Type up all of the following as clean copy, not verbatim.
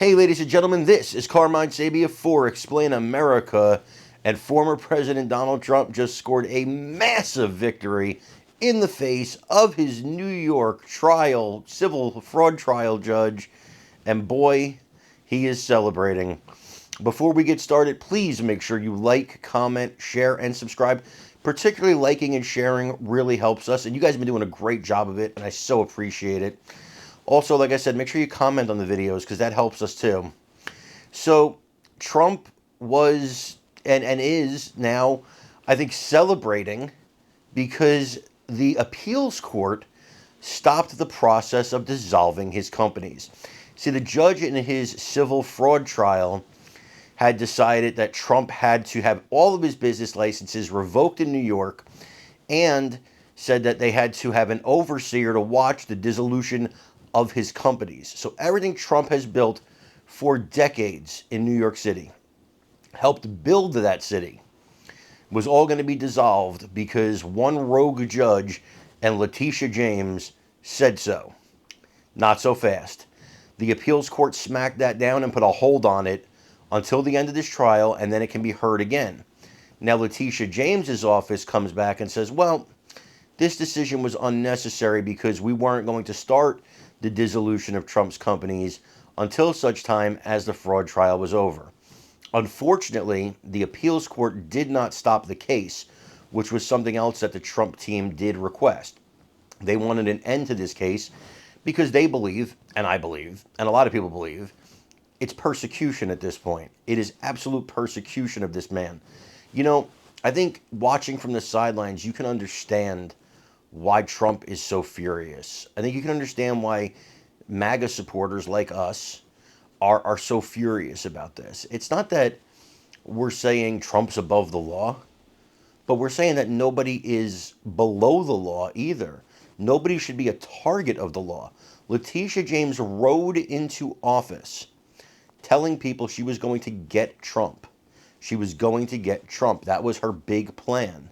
Hey, ladies and gentlemen, this is Carmine Sabia for Explain America, and former President Donald Trump just scored a massive victory in the face of his New York trial, civil fraud trial judge, and boy, he is celebrating. Before we get started, please make sure you like, comment, share, and subscribe. Particularly liking and sharing really helps us, and you guys have been doing a great job of it, and I so appreciate it. Also, like I said, make sure you comment on the videos because that helps us too. So, Trump was and is now, I think, celebrating because the appeals court stopped the process of dissolving his companies. See, the judge in his civil fraud trial had decided that Trump had to have all of his business licenses revoked in New York and said that they had to have an overseer to watch the dissolution of his companies. So everything Trump has built for decades in New York City, helped build that city, was all going to be dissolved because one rogue judge and Letitia James said so. Not so fast. The appeals court smacked that down and put a hold on it until the end of this trial, and then it can be heard again. Now, Letitia James's office comes back and says, well, this decision was unnecessary because we weren't going to start the dissolution of Trump's companies until such time as the fraud trial was over. Unfortunately, the appeals court did not stop the case, which was something else that the Trump team did request. They wanted an end to this case because they believe, and I believe, and a lot of people believe, it's persecution at this point. It is absolute persecution of this man. You know, I think watching from the sidelines, you can understand why Trump is so furious. I think you can understand why MAGA supporters like us are so furious about this. It's not that we're saying Trump's above the law, but we're saying that nobody is below the law either. Nobody should be a target of the law. Letitia James rode into office telling people she was going to get Trump. She was going to get Trump. That was her big plan.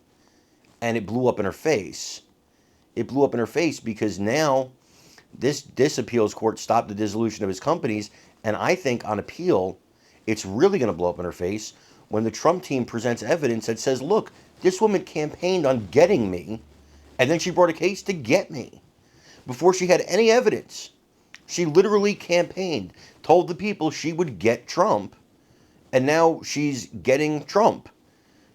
And it blew up in her face. It blew up in her face because now this appeals court stopped the dissolution of his companies, and I think on appeal, it's really going to blow up in her face when the Trump team presents evidence that says, look, this woman campaigned on getting me, and then she brought a case to get me. Before she had any evidence, she literally campaigned, told the people she would get Trump, and now she's getting Trump.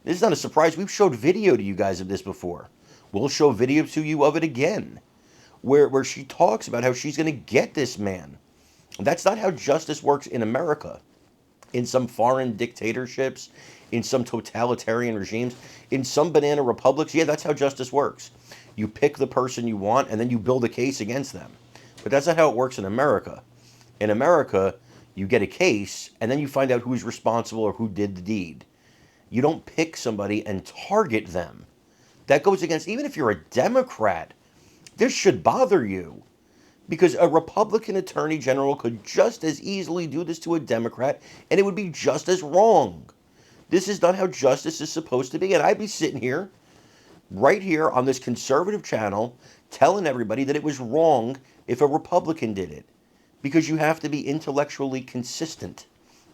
This is not a surprise. We've showed video to you guys of this before. We'll show video to you of it again, where she talks about how she's going to get this man. That's not how justice works in America. In some foreign dictatorships, in some totalitarian regimes, in some banana republics, yeah, that's how justice works. You pick the person you want and then you build a case against them. But that's not how it works in America. In America, you get a case and then you find out who's responsible or who did the deed. You don't pick somebody and target them. That goes against, even if you're a Democrat, this should bother you. Because a Republican attorney general could just as easily do this to a Democrat, and it would be just as wrong. This is not how justice is supposed to be. And I'd be sitting here, right here on this conservative channel, telling everybody that it was wrong if a Republican did it. Because you have to be intellectually consistent.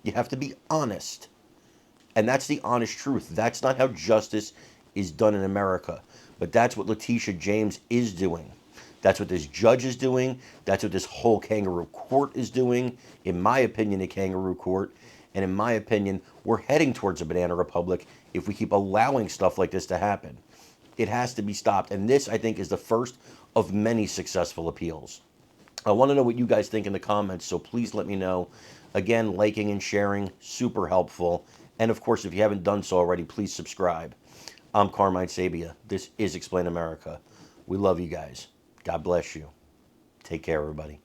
You have to be honest. And that's the honest truth. That's not how justice is done in America. But that's what Letitia James is doing. That's what this judge is doing. That's what this whole kangaroo court is doing. In my opinion, a kangaroo court. And in my opinion, we're heading towards a banana republic if we keep allowing stuff like this to happen. It has to be stopped. And this, I think, is the first of many successful appeals. I want to know what you guys think in the comments, so please let me know. Again, liking and sharing, super helpful. And of course, if you haven't done so already, please subscribe. I'm Carmine Sabia. This is Explain America. We love you guys. God bless you. Take care, everybody.